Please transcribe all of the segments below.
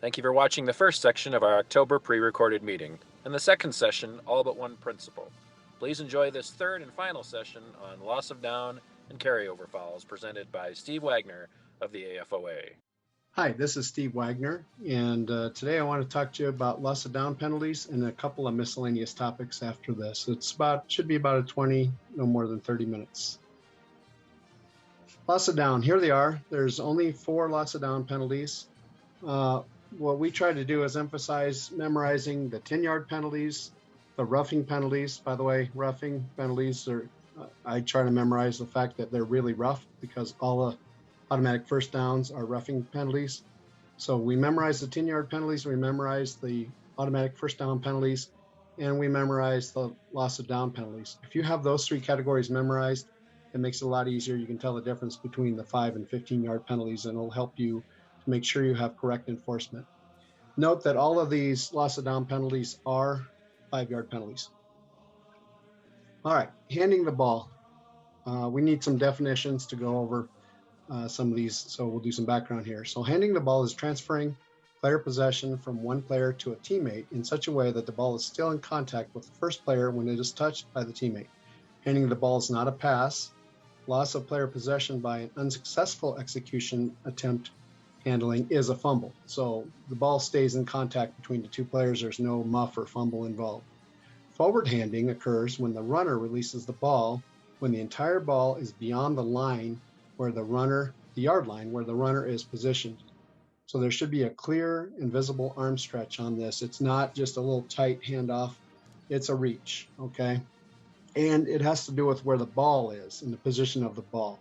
Thank you for watching the first section of our October pre-recorded meeting, and the second session, All But One Principle. Please enjoy this third and final session on loss of down and carryover fouls presented by Steve Wagner of the AFOA. Hi, this is Steve Wagner, and today I want to talk to you about loss of down penalties and a couple of miscellaneous topics after this. Should be about a 20, no more than 30 minutes. Loss of down, here they are. There's only 4 loss of down penalties. What we try to do is emphasize memorizing the 10-yard penalties, the roughing penalties. By the way, roughing penalties I try to memorize the fact that they're really rough because all the automatic first downs are roughing penalties. So we memorize the 10-yard penalties, we memorize the automatic first down penalties, and we memorize the loss of down penalties. If you have those 3 categories memorized, it makes it a lot easier. You can tell the difference between the 5 and 15-yard penalties, and it'll help you to make sure you have correct enforcement. Note that all of these loss of down penalties are 5-yard penalties. All right, handing the ball. We need some definitions to go over some of these, so we'll do some background here. So handing the ball is transferring player possession from one player to a teammate in such a way that the ball is still in contact with the first player when it is touched by the teammate. Handing the ball is not a pass. Loss of player possession by an unsuccessful execution attempt handling is a fumble. So the ball stays in contact between the 2 players. There's no muff or fumble involved. Forward handing occurs when the runner releases the ball when the entire ball is beyond the line where the yard line where the runner is positioned. So there should be a clear and visible arm stretch on this. It's not just a little tight handoff, it's a reach, okay? And it has to do with where the ball is and the position of the ball.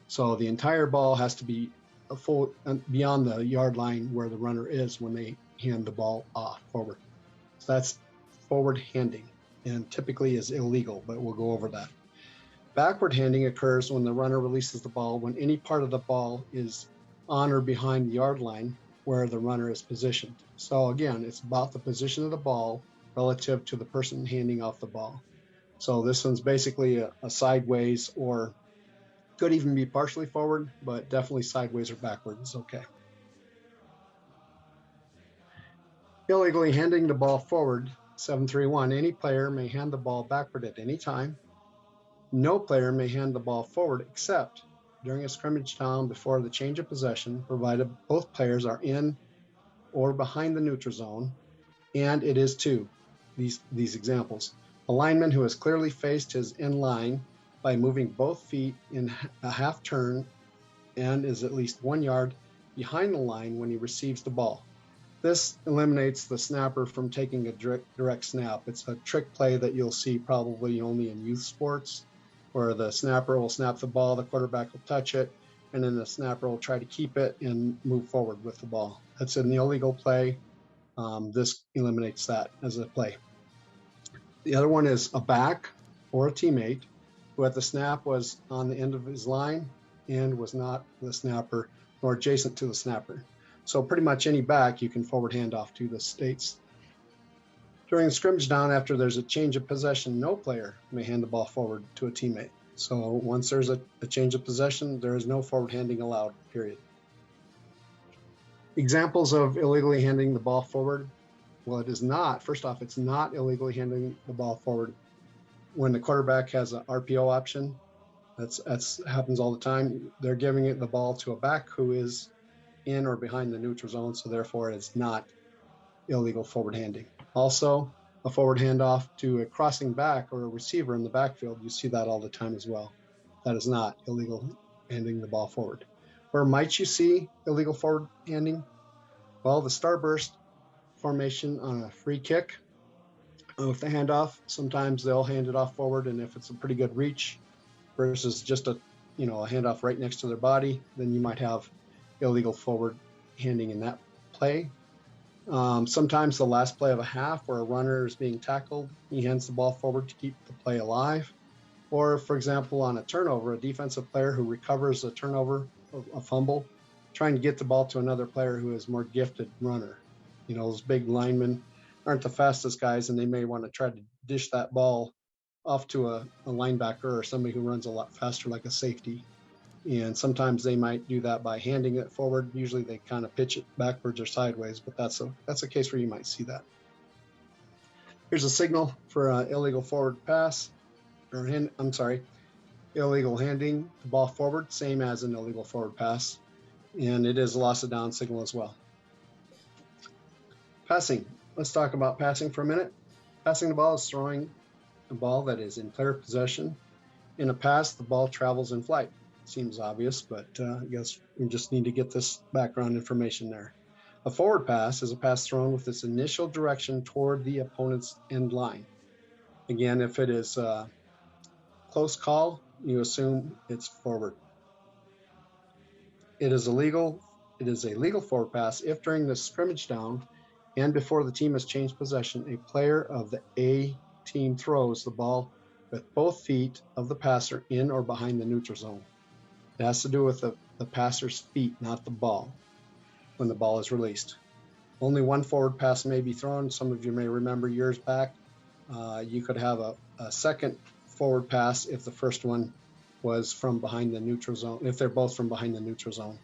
So the entire ball has to be full beyond the yard line where the runner is when they hand the ball off forward. So that's forward handing, and typically is illegal, but we'll go over that. Backward handing occurs when the runner releases the ball when any part of the ball is on or behind the yard line where the runner is positioned. So again, it's about the position of the ball relative to the person handing off the ball. So this one's basically a sideways, or could even be partially forward, but definitely sideways or backward is okay. Illegally handing the ball forward, 731, any player may hand the ball backward at any time. No player may hand the ball forward except during a scrimmage down before the change of possession, provided both players are in or behind the neutral zone, and it is to these examples. A lineman who has clearly faced his in line by moving both feet in a half turn and is at least 1 yard behind the line when he receives the ball. This eliminates the snapper from taking a direct snap. It's a trick play that you'll see probably only in youth sports, where the snapper will snap the ball, the quarterback will touch it, and then the snapper will try to keep it and move forward with the ball. That's an illegal play. This eliminates that as a play. The other one is a back or a teammate who at the snap was on the end of his line and was not the snapper nor adjacent to the snapper. So pretty much any back you can forward hand off to the states. During the scrimmage down, after there's a change of possession, no player may hand the ball forward to a teammate. So once there's a change of possession, there is no forward handing allowed, period. Examples of illegally handing the ball forward. Well, it is not. First off, it's not illegally handing the ball forward when the quarterback has an RPO option. That's happens all the time. They're giving the ball to a back who is in or behind the neutral zone, so therefore it's not illegal forward handing. Also, a forward handoff to a crossing back or a receiver in the backfield. You see that all the time as well. That is not illegal handing the ball forward. Where might you see illegal forward handing? Well, the starburst formation on a free kick. With the handoff, sometimes they'll hand it off forward, and if it's a pretty good reach versus just a handoff right next to their body, then you might have illegal forward handing in that play. Sometimes the last play of a half where a runner is being tackled, he hands the ball forward to keep the play alive. Or, for example, on a turnover, a defensive player who recovers a turnover, a fumble, trying to get the ball to another player who is more gifted runner. Those big linemen aren't the fastest guys, and they may want to try to dish that ball off to a linebacker or somebody who runs a lot faster, like a safety. And sometimes they might do that by handing it forward. Usually they kind of pitch it backwards or sideways, but that's a case where you might see that. Here's a signal for an illegal forward pass, or illegal handing the ball forward, same as an illegal forward pass. And it is a loss of down signal as well. Passing. Let's talk about passing for a minute. Passing the ball is throwing a ball that is in player possession. In a pass, the ball travels in flight. Seems obvious, but I guess we just need to get this background information there. A forward pass is a pass thrown with its initial direction toward the opponent's end line. Again, if it is a close call, you assume it's forward. It is a legal forward pass if during the scrimmage down and before the team has changed possession, a player of the A team throws the ball with both feet of the passer in or behind the neutral zone. It has to do with the passer's feet, not the ball, when the ball is released. Only one forward pass may be thrown. Some of you may remember years back, you could have a second forward pass if the first one was from behind the neutral zone, if they're both from behind the neutral zone.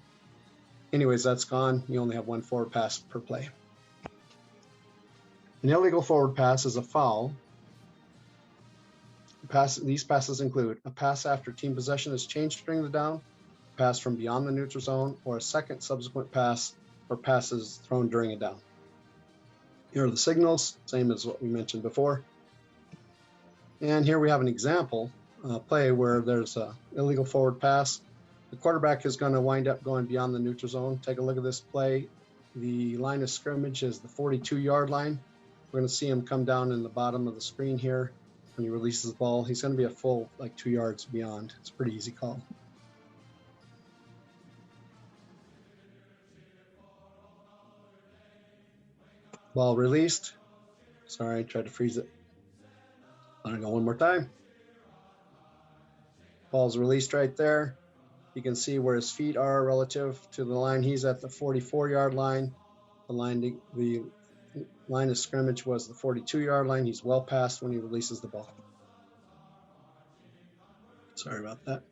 Anyways, that's gone. You only have one forward pass per play. An illegal forward pass is a foul. These passes include a pass after team possession is changed during the down, a pass from beyond the neutral zone, or a second subsequent pass or passes thrown during a down. Here are the signals, same as what we mentioned before. And here we have an example play where there's an illegal forward pass. The quarterback is going to wind up going beyond the neutral zone. Take a look at this play. The line of scrimmage is the 42-yard line. We're going to see him come down in the bottom of the screen here. When he releases the ball, he's going to be a full 2 yards beyond. It's a pretty easy call. Ball released. Sorry, I tried to freeze it. I'm going to go one more time. Ball's released right there. You can see where his feet are relative to the line. He's at the 44-yard line. The line of scrimmage was the 42-yard line. He's well past when he releases the ball. Sorry about that.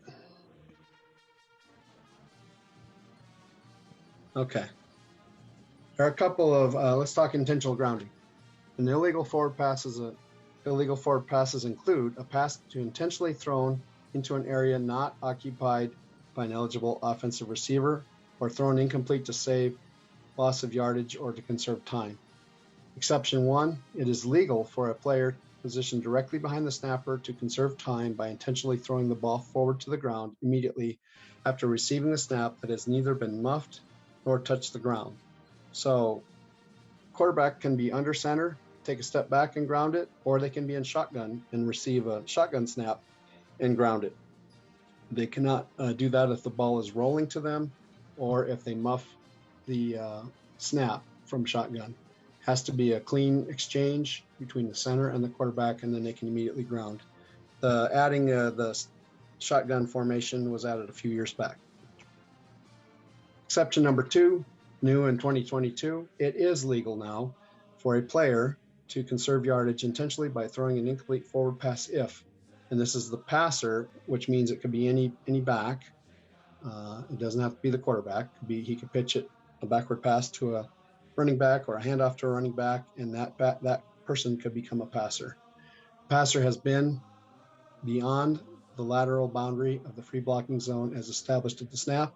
Okay. There are a couple of, let's talk intentional grounding. An illegal forward passes include a pass to intentionally thrown into an area not occupied by an eligible offensive receiver, or thrown incomplete to save loss of yardage or to conserve time. Exception 1, it is legal for a player positioned directly behind the snapper to conserve time by intentionally throwing the ball forward to the ground immediately after receiving the snap that has neither been muffed nor touched the ground. So quarterback can be under center, take a step back and ground it, or they can be in shotgun and receive a shotgun snap and ground it. They cannot do that if the ball is rolling to them or if they muff the snap from shotgun. Has to be a clean exchange between the center and the quarterback, and then they can immediately ground. Adding the shotgun formation was added a few years back. Exception number 2, new in 2022, it is legal now for a player to conserve yardage intentionally by throwing an incomplete forward pass if, and this is the passer, which means it could be any back. It doesn't have to be the quarterback. He could pitch it a backward pass to a running back or a handoff to a running back, and that person could become a passer. The passer has been beyond the lateral boundary of the free blocking zone as established at the snap,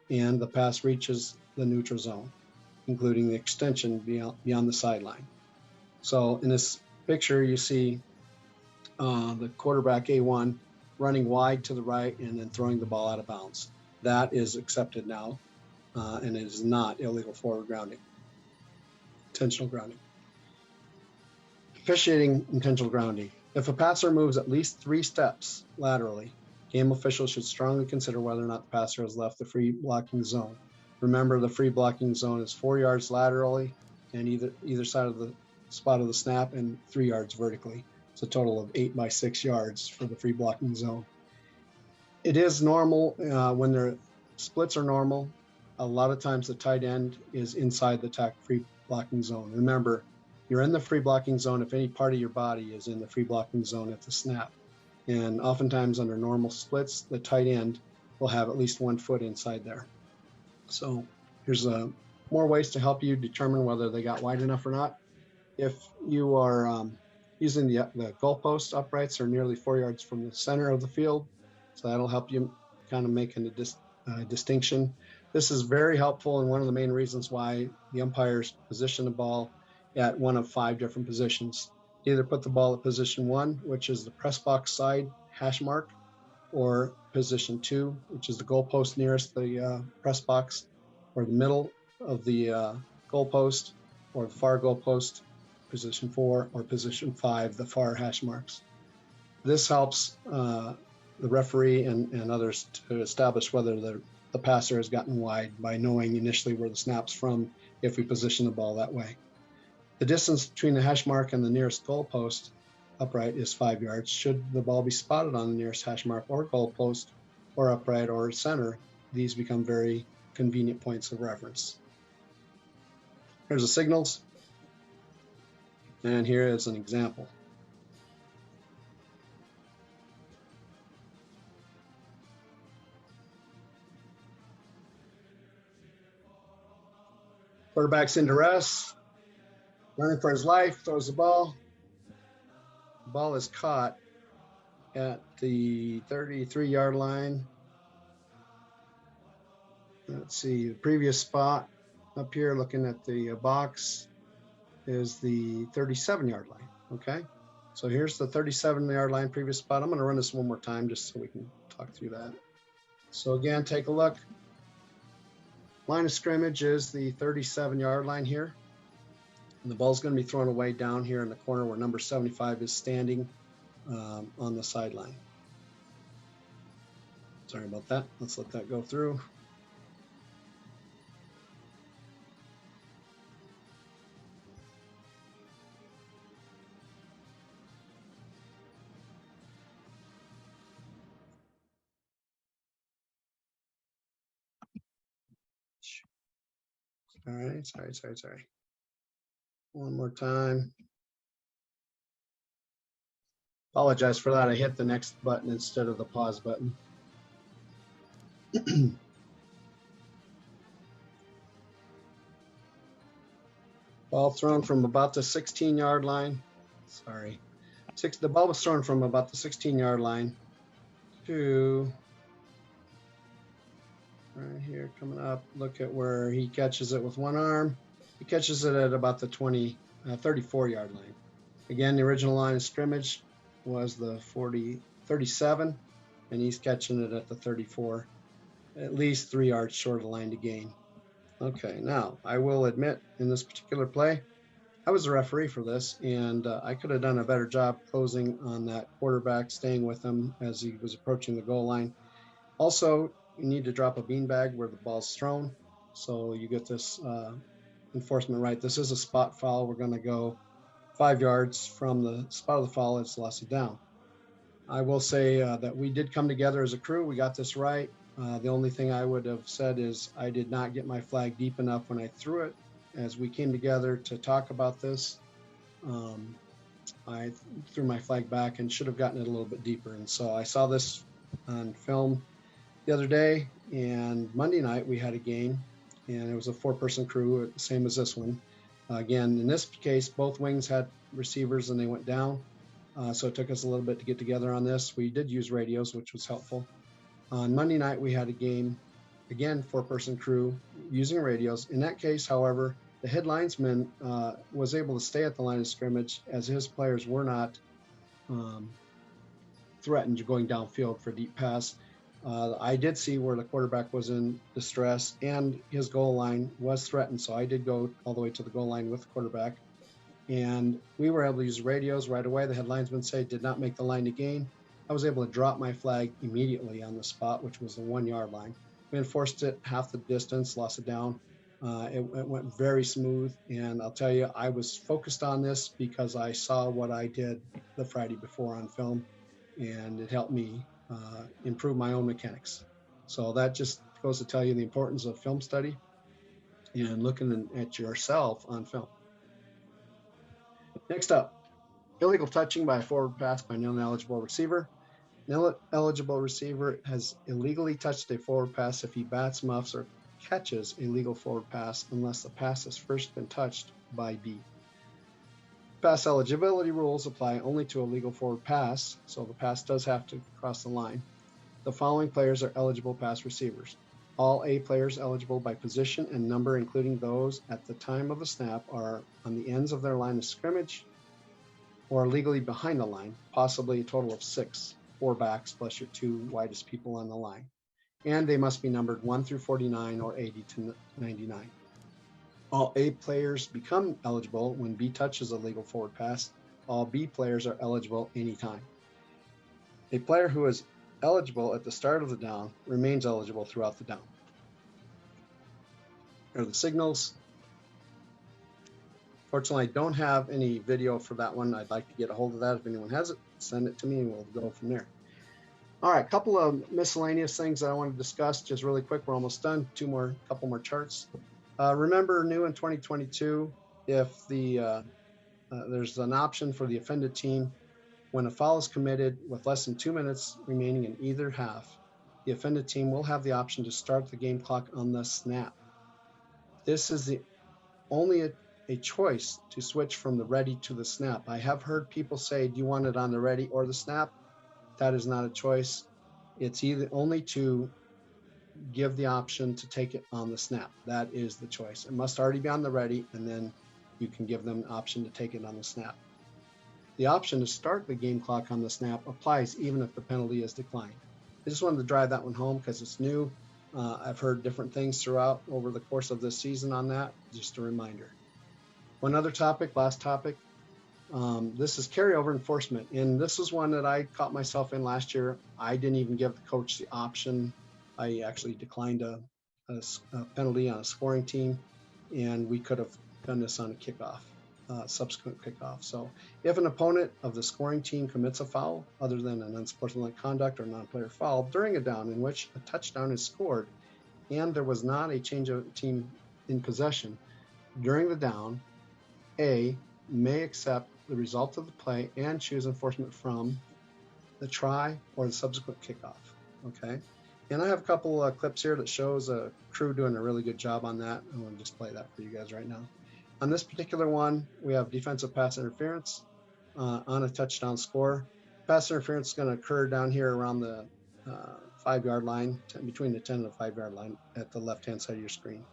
and the pass reaches the neutral zone, including the extension beyond the sideline. So in this picture, you see the quarterback A1 running wide to the right and then throwing the ball out of bounds. That is accepted now, and it is not illegal forward grounding. Intentional grounding. Officiating intentional grounding. If a passer moves at least 3 steps laterally, game officials should strongly consider whether or not the passer has left the free blocking zone. Remember, the free blocking zone is 4 yards laterally and either side of the spot of the snap and 3 yards vertically. It's a total of 8 by 6 yards for the free blocking zone. It is normal when their splits are normal. A lot of times the tight end is inside the free blocking zone. Remember, you're in the free blocking zone if any part of your body is in the free blocking zone at the snap. And oftentimes under normal splits, the tight end will have at least 1 foot inside there. So here's more ways to help you determine whether they got wide enough or not. If you are using the goalpost uprights are nearly 4 yards from the center of the field, so that'll help you kind of make a distinction. This is very helpful and one of the main reasons why the umpires position the ball at one of 5 different positions. Either put the ball at position 1, which is the press box side hash mark, or position 2, which is the goalpost nearest the press box, or the middle of the goalpost, or the far goalpost, position 4, or position 5, the far hash marks. This helps the referee and others to establish whether the passer has gotten wide by knowing initially where the snap's from if we position the ball that way. The distance between the hash mark and the nearest goalpost upright is 5 yards. Should the ball be spotted on the nearest hash mark or goalpost or upright or center, these become very convenient points of reference. Here's the signals, and here is an example. Quarterback's in duress, running for his life, throws the ball. The ball is caught at the 33-yard line. Let's see, the previous spot up here looking at the box is the 37-yard line, okay? So here's the 37-yard line previous spot. I'm gonna run this one more time just so we can talk through that. So again, take a look. Line of scrimmage is the 37-yard line here. And the ball's gonna be thrown away down here in the corner where number 75 is standing on the sideline. Sorry about that, let's let that go through. All right, sorry. One more time. Apologize for that. I hit the next button instead of the pause button. Ball thrown from about the 16-yard line. Sorry. The ball was thrown from about the 16-yard line to right here coming up. Look at where he catches it with one arm. He catches it at about the 34-yard line. Again, the original line of scrimmage was the 37, and he's catching it at the 34, at least 3 yards short of the line to gain. Okay, now I will admit in this particular play, I was a referee for this, and I could have done a better job closing on that quarterback, staying with him as he was approaching the goal line. Also, you need to drop a beanbag where the ball's thrown, so you get this enforcement right. This is a spot foul. We're going to go 5 yards from the spot of the foul. It's lost it down. I will say that we did come together as a crew. We got this right. The only thing I would have said is I did not get my flag deep enough when I threw it. As we came together to talk about this, I threw my flag back and should have gotten it a little bit deeper. And so I saw this on film the other day, and Monday night we had a game, and it was a 4-person crew, same as this one. Again, in this case, both wings had receivers and they went down. So it took us a little bit to get together on this. We did use radios, which was helpful. On Monday night, we had a game, again, 4-person crew using radios. In that case, however, the head linesman was able to stay at the line of scrimmage as his players were not threatened going downfield for a deep pass. I did see where the quarterback was in distress and his goal line was threatened. So I did go all the way to the goal line with the quarterback. And we were able to use radios right away. The head linesman said did not make the line to gain. I was able to drop my flag immediately on the spot, which was the 1-yard line. We enforced it half the distance, lost it down. It went very smooth. And I'll tell you, I was focused on this because I saw what I did the Friday before on film, and it helped me improve my own mechanics. So that just goes to tell you the importance of film study and looking at yourself on film. Next up, illegal touching by a forward pass by an ineligible receiver. An eligible receiver has illegally touched a forward pass if he bats, muffs, or catches a legal forward pass unless the pass has first been touched by B. Pass eligibility rules apply only to a legal forward pass, so the pass does have to cross the line. The following players are eligible pass receivers. All A players eligible by position and number, including those at the time of the snap, are on the ends of their line of scrimmage or legally behind the line, possibly a total of 6, 4 backs plus your 2 widest people on the line. And they must be numbered 1 through 49 or 80 to 99. All A players become eligible when B touches a legal forward pass. All B players are eligible anytime. A player who is eligible at the start of the down remains eligible throughout the down. Here are the signals. Fortunately, I don't have any video for that one. I'd like to get a hold of that. If anyone has it, send it to me and we'll go from there. All right, a couple of miscellaneous things that I want to discuss just really quick. We're almost done. Couple more charts. Remember, new in 2022, if there's an option for the offended team when a foul is committed with less than 2 minutes remaining in either half, the offended team will have the option to start the game clock on the snap. This is the only a choice to switch from the ready to the snap. I have heard people say, do you want it on the ready or the snap? That is not a choice. It's either only to give the option to take it on the snap. That is the choice. It must already be on the ready, and then you can give them an option to take it on the snap. The option to start the game clock on the snap applies even if the penalty is declined. I just wanted to drive that one home because it's new. I've heard different things throughout over the course of this season on that. Just a reminder. One other topic, last topic. This is carryover enforcement. And this is one that I caught myself in last year. I didn't even give the coach the option. I actually declined a penalty on a scoring team, and we could have done this on a kickoff, subsequent kickoff. So if an opponent of the scoring team commits a foul other than an unsportsmanlike conduct or non-player foul during a down in which a touchdown is scored and there was not a change of team in possession during the down, A may accept the result of the play and choose enforcement from the try or the subsequent kickoff. Okay. And I have a couple clips here that shows a crew doing a really good job on that. I want to just play that for you guys right now. On this particular one, we have defensive pass interference on a touchdown score. Pass interference is going to occur down here around the 5-yard line, between the 10 and the 5-yard line at the left-hand side of your screen.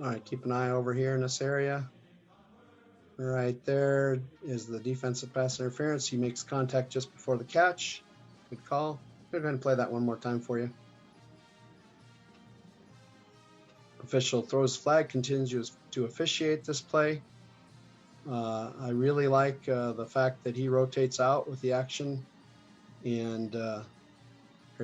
All right, keep an eye over here in this area. Right there is the defensive pass interference. He makes contact just before the catch. Good call. I'm going to play that one more time for you. Official throws flag, continues to officiate this play. I really like the fact that he rotates out with the action. And there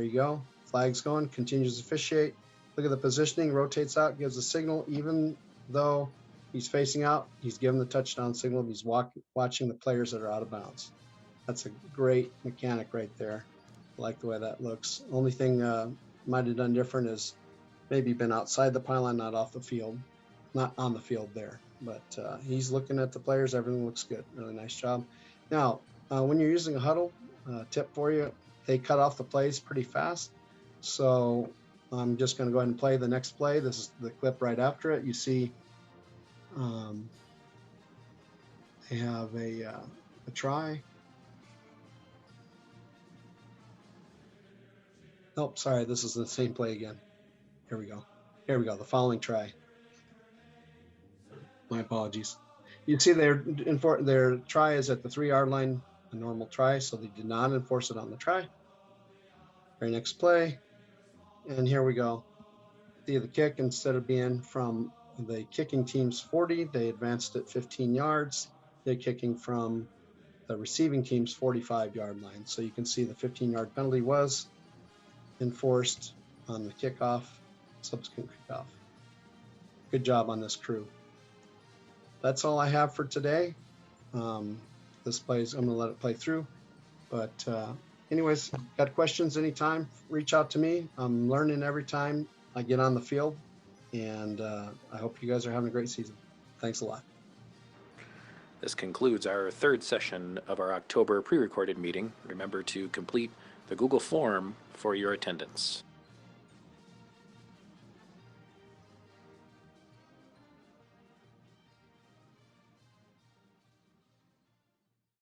you go. Flag's going, continues to officiate. Look at the positioning, rotates out, gives a signal. Even though he's facing out, he's given the touchdown signal. He's watching the players that are out of bounds. That's a great mechanic right there. I like the way that looks. Only thing might have done different is maybe been outside the pylon, not off the field, not on the field there. But he's looking at the players. Everything looks good. Really nice job. Now, when you're using a huddle, tip for you, they cut off the plays pretty fast. So I'm just going to go ahead and play the next play. This is the clip right after it. You see they have a try. Oh, sorry, this is the same play again. Here we go. Here we go, the following try. My apologies. You see their try is at the 3-yard line, a normal try, so they did not enforce it on the try. Very next play, and here we go. See the kick, instead of being from the kicking team's 40, they advanced it 15 yards. They're kicking from the receiving team's 45-yard line. So you can see the 15-yard penalty was enforced on the kickoff, subsequent kickoff. Good job on this crew. That's all I have for today. This plays, I'm going to let it play through. But anyways, got questions anytime, reach out to me. I'm learning every time. get on the field. And I hope you guys are having a great season. Thanks a lot. This concludes our third session of our October pre-recorded meeting. Remember to complete the Google form for your attendance.